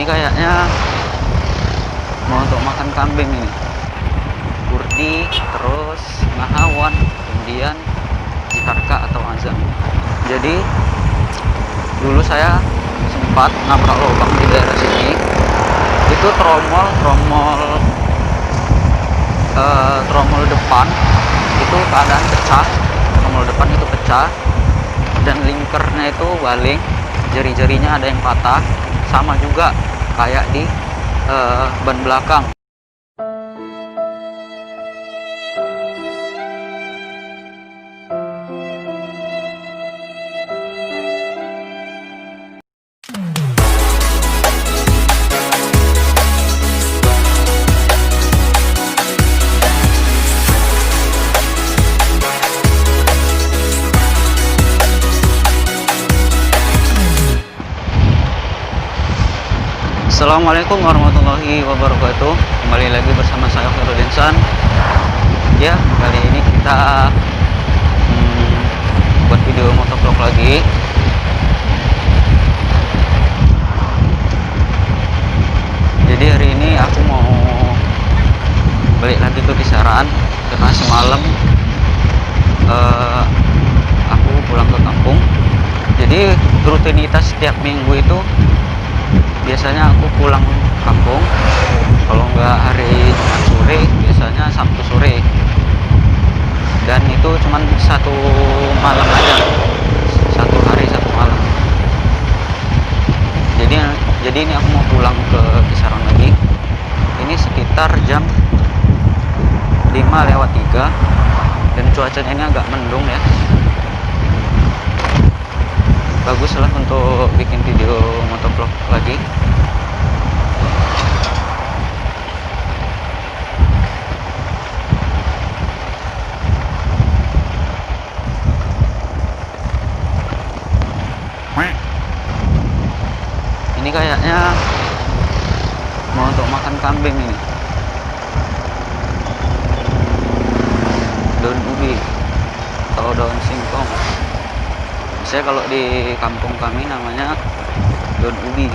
Ini kayaknya mau untuk makan kambing ini. Kurdi, terus Mahawan, kemudian Jiharka atau Azam. Jadi dulu saya sempat nabrak lubang di daerah sini. Itu tromol depan itu keadaan pecah. Tromol depan itu pecah dan linkernya itu baling, jari-jarinya ada yang patah, sama juga kayak di ban belakang. Assalamualaikum warahmatullahi wabarakatuh. Kembali lagi bersama saya Khairul Insan. Ya, kali ini kita buat video motovlog lagi. Jadi hari ini aku mau balik lagi ke Kisaran karena semalam aku pulang ke kampung. Jadi rutinitas setiap minggu itu biasanya aku pulang kampung, kalau nggak hari Jumat sore, biasanya Sabtu sore, dan itu cuman satu malam aja, satu hari satu malam. Jadi ini aku mau pulang ke Kisaran lagi. Ini sekitar jam 5:03 dan cuacanya ini agak mendung ya. Bagus lah untuk bikin video motovlog lagi. Ini kayaknya mau untuk makan kambing ini. Daun ubi atau daun singkong. Saya kalau di kampung kami namanya daun ubi.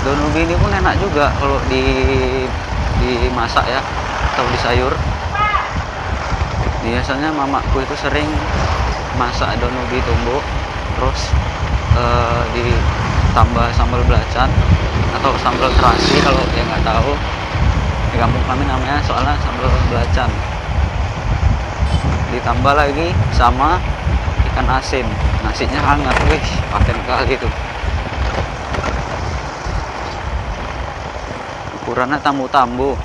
Daun ubi ini pun enak juga kalau dimasak ya, atau di sayur. Biasanya mamaku itu sering masak daun ubi tumbuk, terus ditambah sambal belacan atau sambal terasi kalau yang nggak tahu. Di kampung kami namanya soalnya sambal belacan. Ditambah lagi sama ikan asin, nasinya hangat, wih, paten kali itu. Ukurannya tambu-tambu.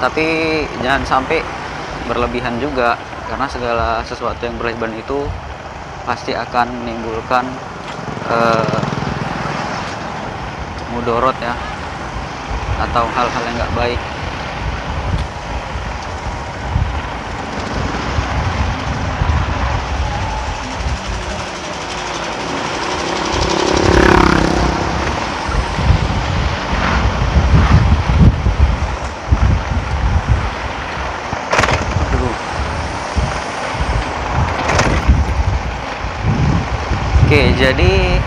Tapi jangan sampai berlebihan juga, karena segala sesuatu yang berlebihan itu pasti akan menimbulkan mudorot ya, atau hal-hal yang nggak baik. Oke, jadi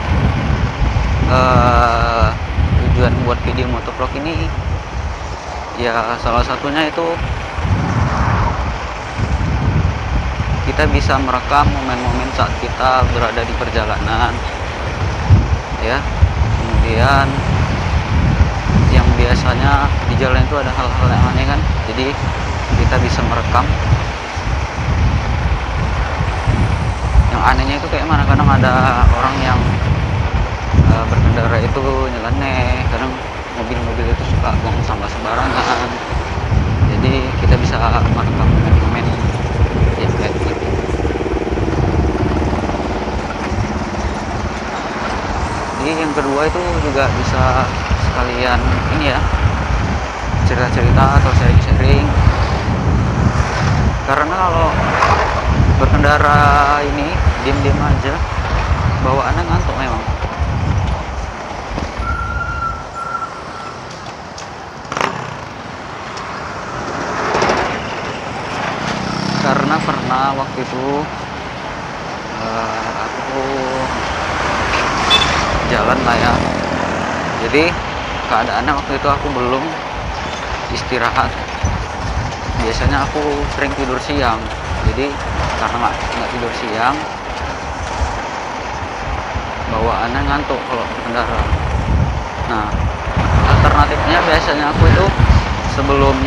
tujuan buat video motovlog ini ya salah satunya itu kita bisa merekam momen-momen saat kita berada di perjalanan ya. Kemudian yang biasanya di jalan itu ada hal-hal yang aneh kan, jadi kita bisa merekam. Anehnya itu kayak mana, kadang ada orang yang berkendara itu nyeleneh, kadang mobil-mobil itu suka buang sampah sembarangan, jadi kita bisa merekam momen-momen yang kayak gitu. Jadi yang kedua itu juga bisa sekalian ini ya, cerita-cerita atau sharing-sharing, karena kalau berkendara ini diem-diem aja bawaannya ngantuk memang. itu aku jalan lah ya. Jadi keadaannya waktu itu aku belum istirahat. Biasanya aku sering tidur siang, jadi karena nggak tidur siang, bawaannya ngantuk kalau berkendara. Nah, alternatifnya biasanya aku itu sebelum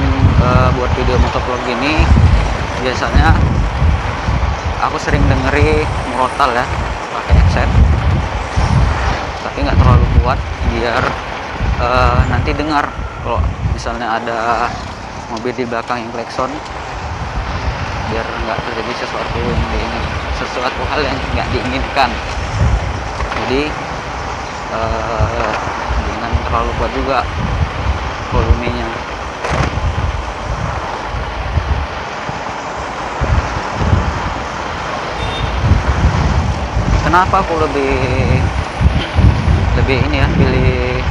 buat video motovlog ini, biasanya aku sering dengeri murotal ya, pakai headset, tapi nggak terlalu kuat biar nanti dengar kalau misalnya ada mobil di belakang yang klakson, biar nggak terjadi sesuatu hal yang nggak diinginkan. Jadi jangan terlalu kuat juga volumenya. Kenapa aku lebih ini ya, pilih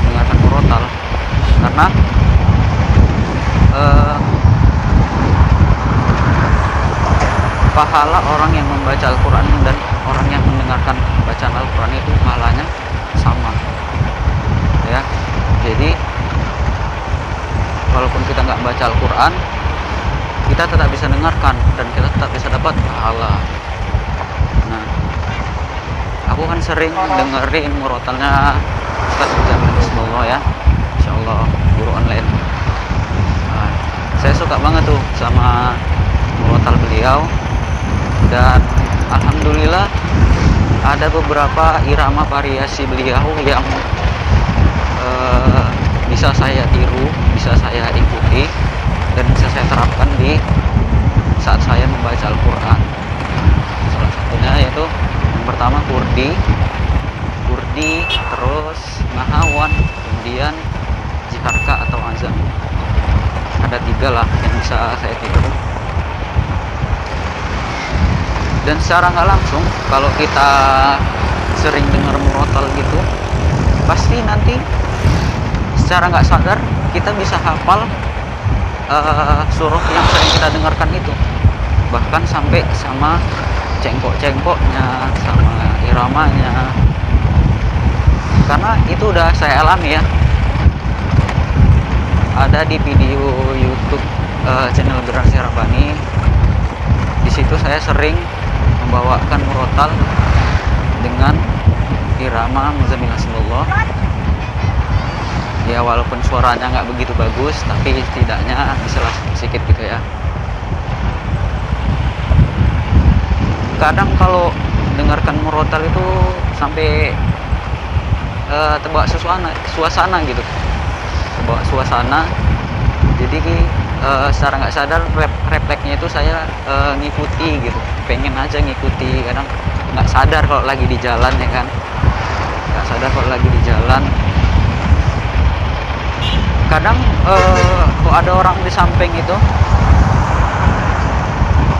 dengarkan murotal? Karena pahala orang yang membaca Al-Quran dan orang yang mendengarkan bacaan Al-Quran itu pahalanya sama ya. Jadi walaupun kita nggak baca Al-Quran, kita tetap bisa dengarkan dan kita tetap bisa dapat pahala. Nah, aku kan sering dengerin murotalnya Ustaz Jamil Bismillah ya, insyaallah guru online. Nah, saya suka banget tuh sama murotal beliau, dan alhamdulillah ada beberapa irama variasi beliau yang bisa saya tiru, bisa saya ikuti, dan bisa saya terapkan di saat saya membaca Al-Quran. Salah satunya yaitu yang pertama kurdi, terus nahawan, kemudian jiharka atau azan. Ada 3 lah yang bisa saya tiru. Dan secara nggak langsung, kalau kita sering dengar murotal gitu, pasti nanti secara nggak sadar kita bisa hafal surah yang sering kita dengarkan itu, bahkan sampai sama cengkok-cengkoknya, sama iramanya. Karena itu udah saya alami ya. Ada di video YouTube channel Generasi Rabbani. Di situ saya sering membawakan murotal dengan irama Muzammil Hasbullah. Ya walaupun suaranya nggak begitu bagus, tapi setidaknya bisa sedikit gitu ya. Kadang kalau dengarkan murotal itu sampai terbawa suasana gitu, terbawa suasana. Jadi secara nggak sadar refleksnya itu saya ngikuti gitu, pengen aja ngikuti. Kadang nggak sadar kalau lagi di jalan ya kan, nggak sadar kalau lagi di jalan. Kadang kok ada orang di samping itu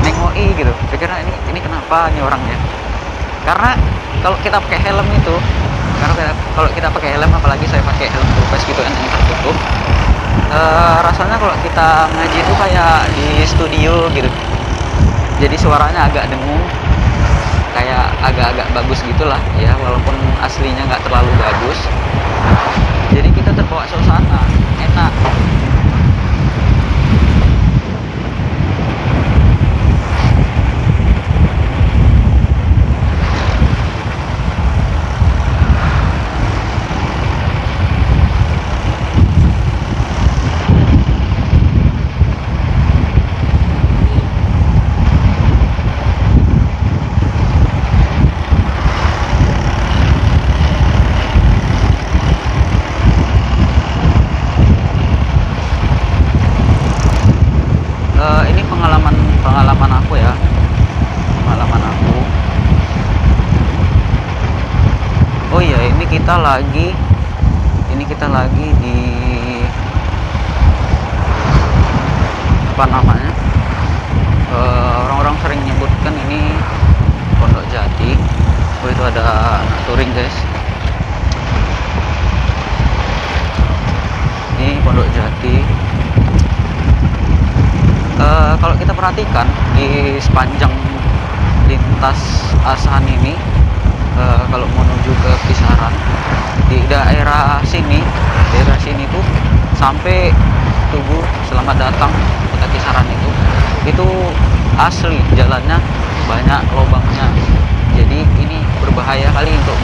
nengoi gitu, pikirnya ini kenapa nih orangnya. Karena kalau kita pakai helm itu, kalau kita pakai helm, apalagi saya pakai helm full face gitu yang tertutup, rasanya kalau kita ngaji itu kayak di studio gitu. Jadi suaranya agak dengung, kayak agak-agak bagus gitulah ya, walaupun aslinya nggak terlalu bagus. Jadi kita terbawa suasana, enak. Ini pengalaman aku ya, pengalaman aku. Oh iya, ini kita lagi di apa namanya, orang-orang sering nyebutkan ini Pondok Jati. Oh itu ada anak touring guys, ini Pondok Jati. Kalau kita perhatikan di sepanjang lintas Asahan ini kalau menuju ke Kisaran di daerah sini tuh sampai Tugu Selamat Datang kota Kisaran itu asli jalannya banyak lubangnya. Jadi ini berbahaya kali untuk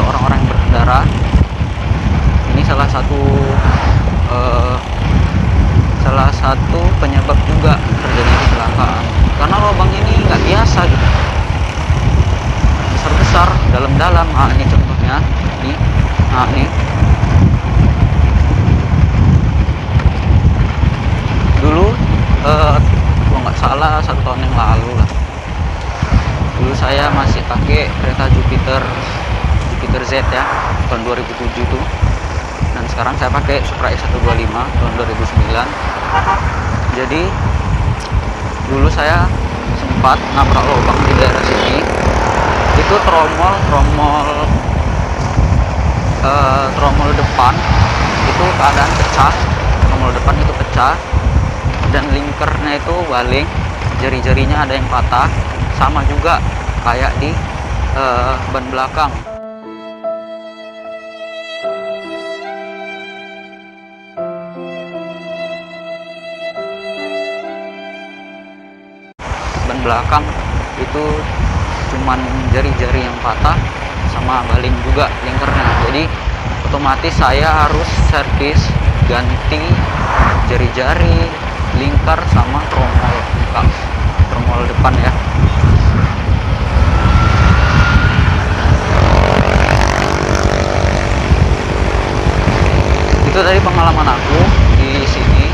orang-orang yang berkendara. Ini salah satu penyebab juga terjadinya kecelakaan karena lubang ini nggak biasa gitu, besar dalam-dalam. Nah ini contohnya nih, dulu kalau nggak salah 1 tahun yang lalu lah, dulu saya masih pakai kereta Jupiter Z ya, tahun 2007 tuh, dan sekarang saya pakai Supra X125 tahun 2009. Jadi dulu saya sempat nabrak lubang di daerah sini. Itu tromol depan itu keadaan pecah, tromol depan itu pecah, dan linkernya itu baling, jari-jarinya ada yang patah, sama juga kayak di ban belakang. Ban belakang itu cuman jari-jari yang patah sama baling juga linkernya. Jadi otomatis saya harus servis ganti jari-jari, lingkar sama tromol depan ya. Itu tadi pengalaman aku di sini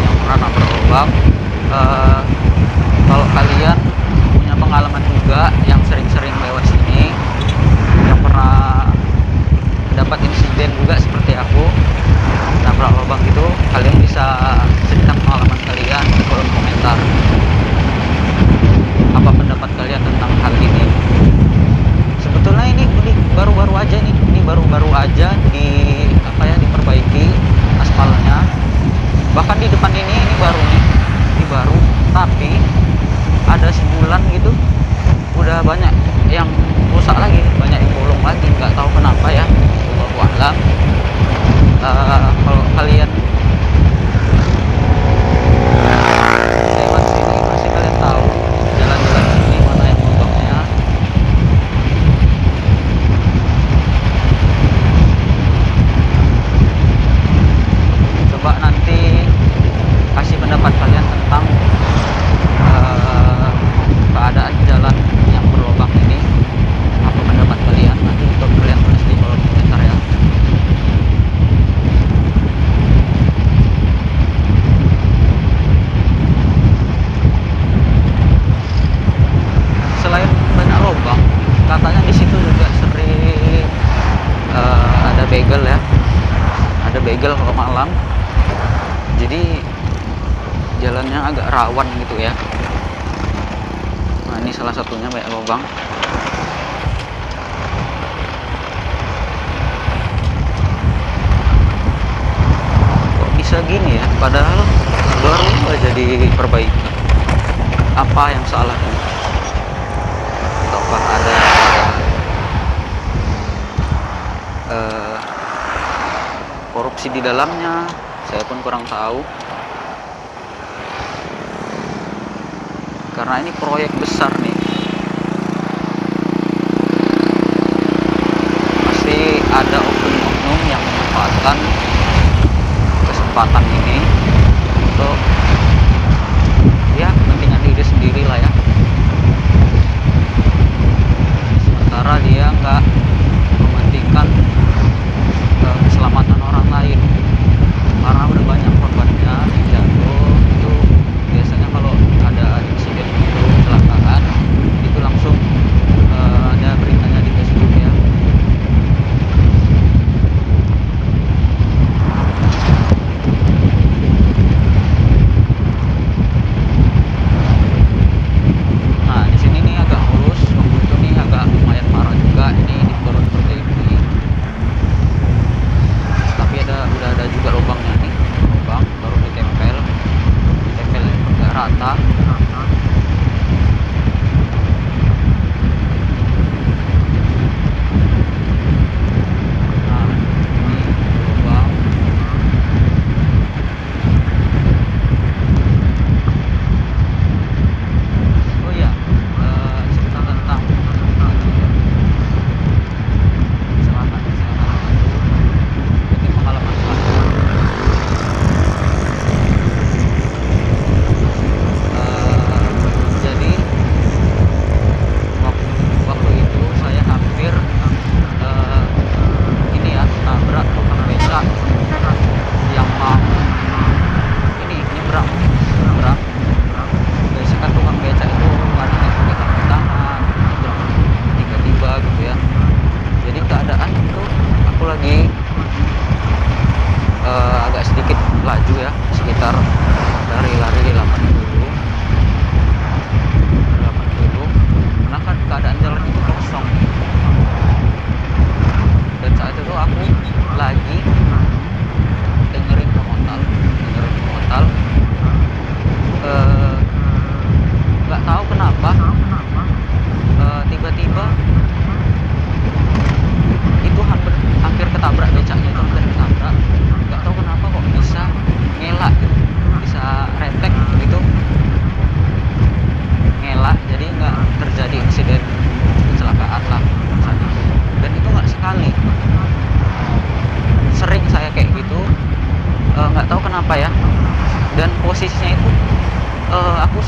yang pernah nabrak lubang. Kalau kalian punya pengalaman juga yang sering-sering lewat sini, yang pernah dapat insiden juga seperti aku nabrak lubang gitu, kalian bisa cerita pengalaman kalian di kolom komentar. Apa pendapat kalian tentang hal ini? Sebetulnya ini baru-baru aja nih, ini baru-baru aja diperbaiki aspalnya. Bahkan di depan ini baru, tapi ada sebulan gitu udah banyak yang rusak lagi, banyak yang bolong lagi, nggak tahu kenapa ya, wallahu a'lam. Kalau kalian lewat sini pasti kalian tahu jalan-jalan sini mana yang lubangnya. Coba nanti kasih pendapat kalian tentang keadaan jalan yang berlubang ini. Apa pendapat kalian? Nanti kalian tulis di kolom komentar ya. Selain banyak lubang, katanya di situ juga sering ada begal ya, ada begal kalau malam. Jadi jalannya agak rawan gitu ya. Nah ini salah satunya banyak lubang. Kok bisa gini ya, padahal baru aja diperbaiki. Apa yang salah? Ataukah ada korupsi di dalamnya? Saya pun kurang tahu. Karena ini proyek besar nih, pasti ada oknum-oknum yang memanfaatkan kesempatan ini untuk ya kepentingan diri sendiri lah ya. Sementara dia nggak mementingkan keselamatan orang lain, karena udah banyak korbannya yang jatuh. Itu biasanya kalau ada insiden itu, kecelakaan, itu langsung ada beritanya di Facebook ya. Nah di sini nih agak mulus, waktu itu nih agak lumayan parah juga. Ini di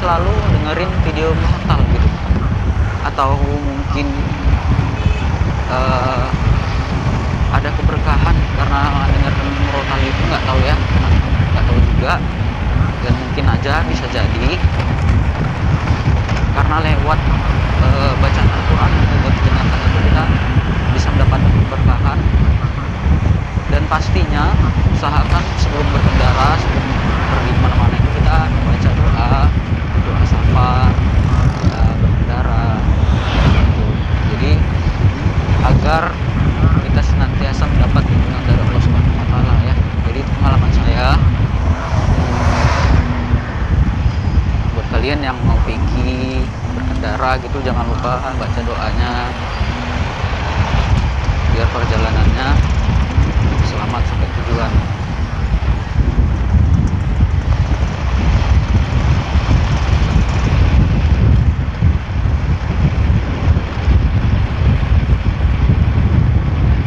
selalu dengerin video murotal gitu, atau mungkin ada keberkahan karena dengerin murotal itu, nggak tahu ya, nggak tahu juga. Dan mungkin aja bisa jadi karena lewat bacaan Al-Quran, lewat dengarkan itu kita bisa mendapatkan keberkahan. Dan pastinya usahakan sebelum berkendara, sebelum pergi kemana-mana itu kita membaca doa safar, doa berkendara gitu. Jadi agar kita senantiasa mendapat lindungan dari Allah Subhanahu wa Ta'ala ya. Jadi itu pengalaman saya. Buat kalian yang mau pergi berkendara gitu, jangan lupa baca doanya biar perjalanannya selamat sampai tujuan.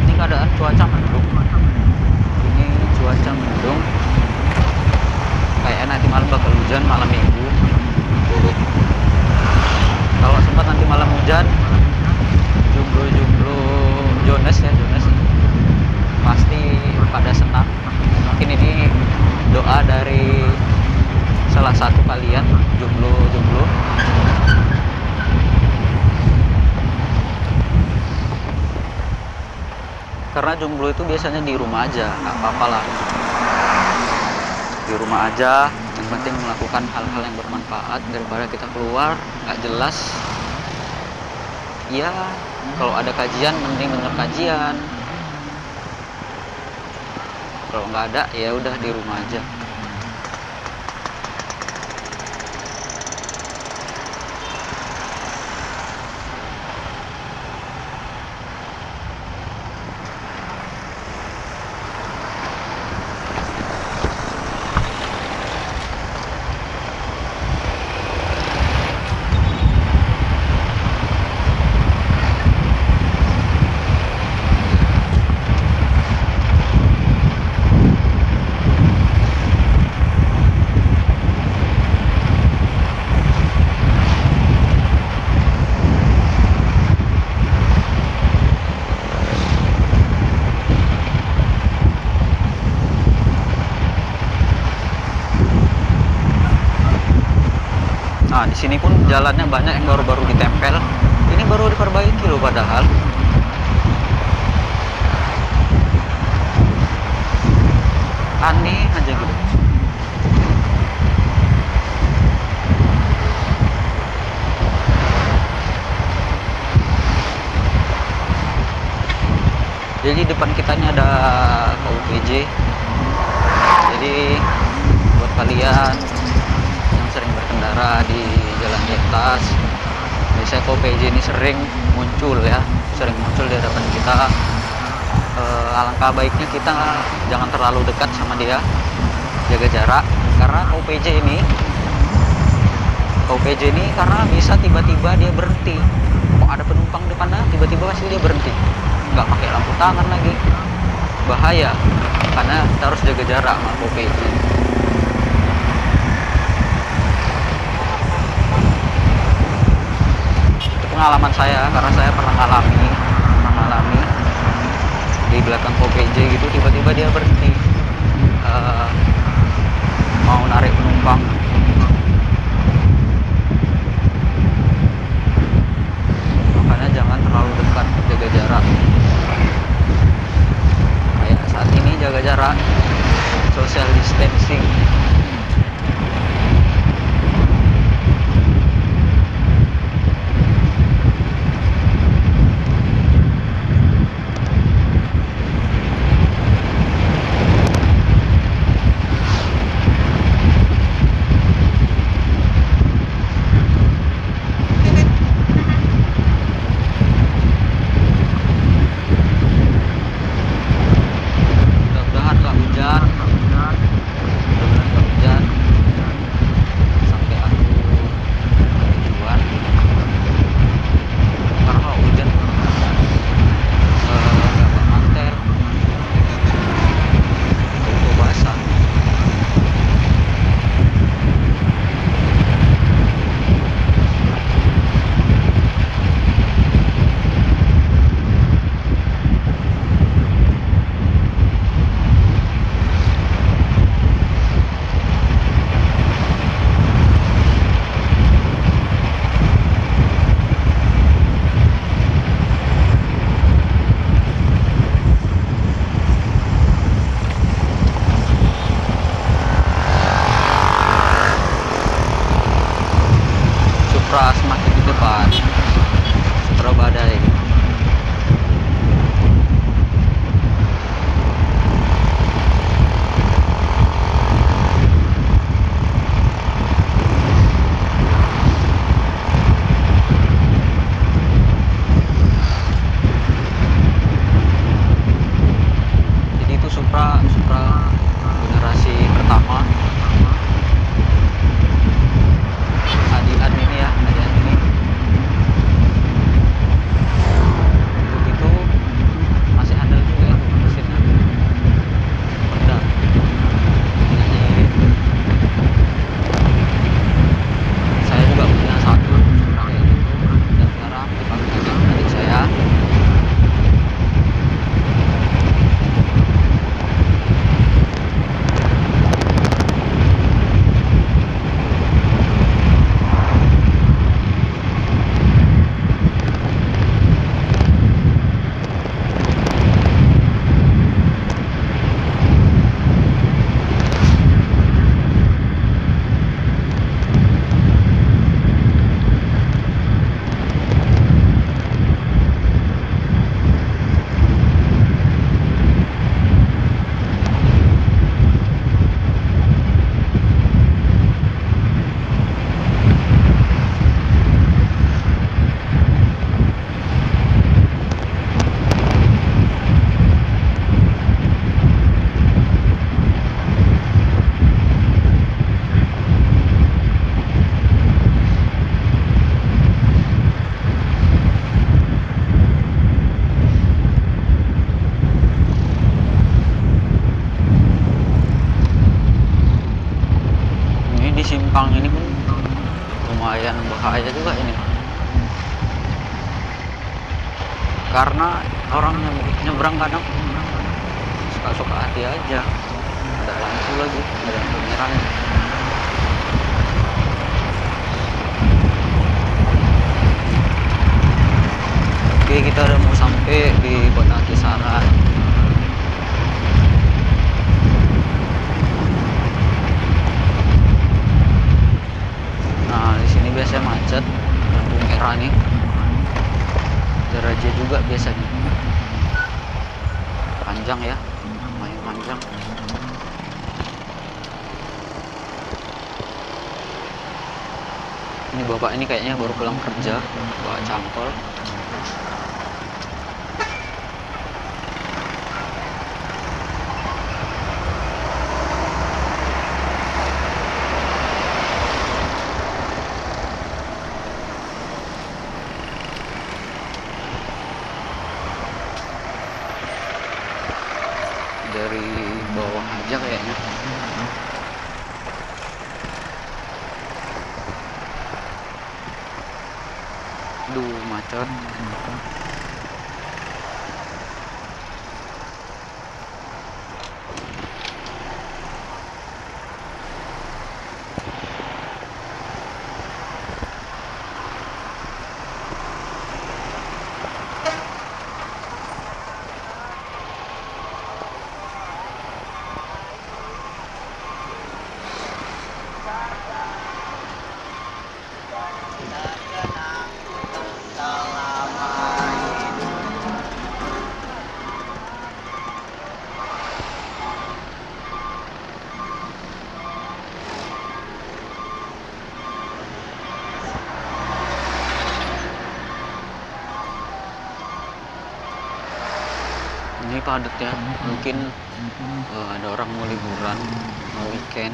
Ini keadaan cuaca mendung. Ini cuaca mendung. Kayaknya nanti malam bakal hujan, malam minggu. Kalau sempat nanti malam hujan, jomblo Jones pasti pada senang. Mungkin ini doa dari salah satu kalian jomblo. Karena jomblo itu biasanya di rumah aja, nggak apa-apa lah, di rumah aja. Yang penting melakukan hal-hal yang bermanfaat daripada kita keluar nggak jelas. Ya kalau ada kajian mending denger kajian, kalau nggak ada ya udah di rumah aja. Nah, di sini pun jalannya banyak yang baru-baru ditempel. Ini baru diperbaiki loh padahal. Aneh aja gitu. Jadi depan kita ini ada KUPJ. Jadi buat kalian yang sering berkendara di jalan lintas, biasanya KUPJ ini sering muncul di hadapan kita. Alangkah baiknya kita jangan terlalu dekat sama dia, jaga jarak. Karena KUPJ ini karena bisa tiba-tiba dia berhenti. Kok ada penumpang depannya, tiba-tiba pasti dia berhenti, nggak pakai lampu tangan lagi, bahaya. Karena kita harus jaga jarak sama KUPJ. Itu pengalaman saya karena saya pernah ngalami di belakang KUPJ gitu, tiba-tiba dia berhenti mau narik penumpang. Makanya jangan terlalu dekat, jaga jarak. Kayak saat ini jaga jarak, social distancing. karena orang yang nyebrang kadang suka-suka hati aja, ada lampu lagi, ada lampu merahnya. Oke, kita udah mau sampai di kota Kisaran. Nah, di sini biasanya macet, lampu merah nih. Deraja juga biasanya. Panjang ya, lumayan panjang. Ini bapak ini kayaknya baru pulang kerja, bawa cangkol. Dari bawah aja kayaknya. Duh, macet. Ini padat ya, mungkin ada orang mau liburan, mau weekend.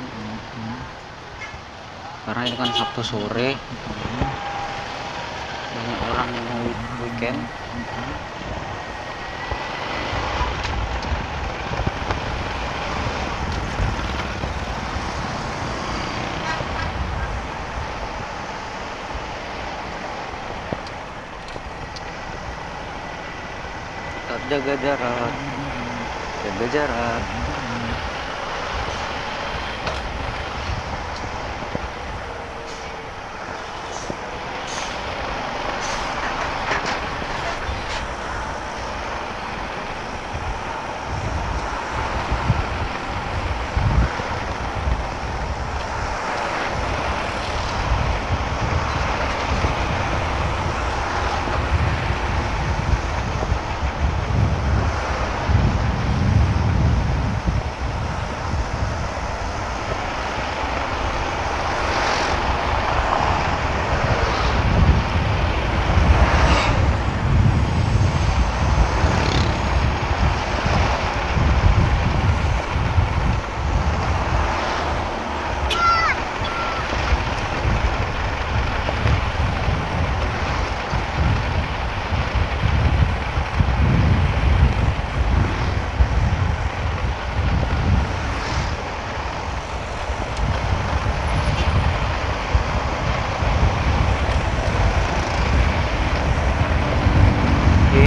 Karena ini kan Sabtu sore, banyak orang yang mau weekend. Tetap jaga jarak, jaga jarak.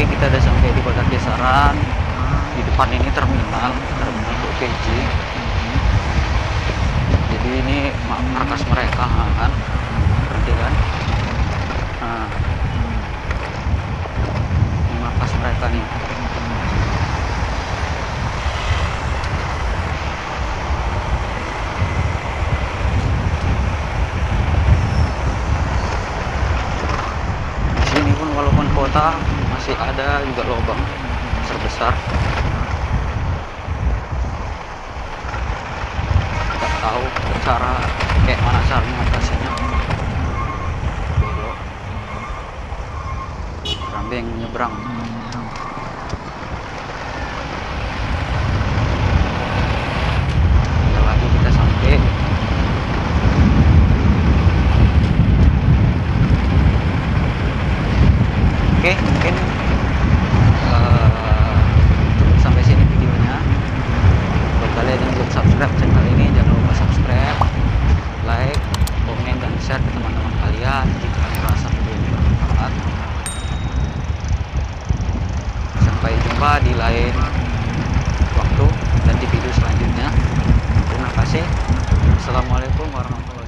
Kita udah sampai di kota Kisaran. Di depan ini terminal PJ. Jadi ini markas mereka kan, berarti kan. Nah, ini markas mereka nih. Di sini pun walaupun kota, masih ada juga lubang terbesar. Nggak tahu cara kayak mana cara mengatasinya. Belok, rambeng nyebrang. Bentar lagi kita sampai. Oke, mungkin sampai sini videonya. Buat kalian yang belum subscribe channel ini, jangan lupa subscribe, like, komen, dan share ke teman-teman kalian jika merasa video ini bermanfaat. Sampai jumpa di lain waktu dan di video selanjutnya. Terima kasih. Assalamualaikum warahmatullahi wabarakatuh.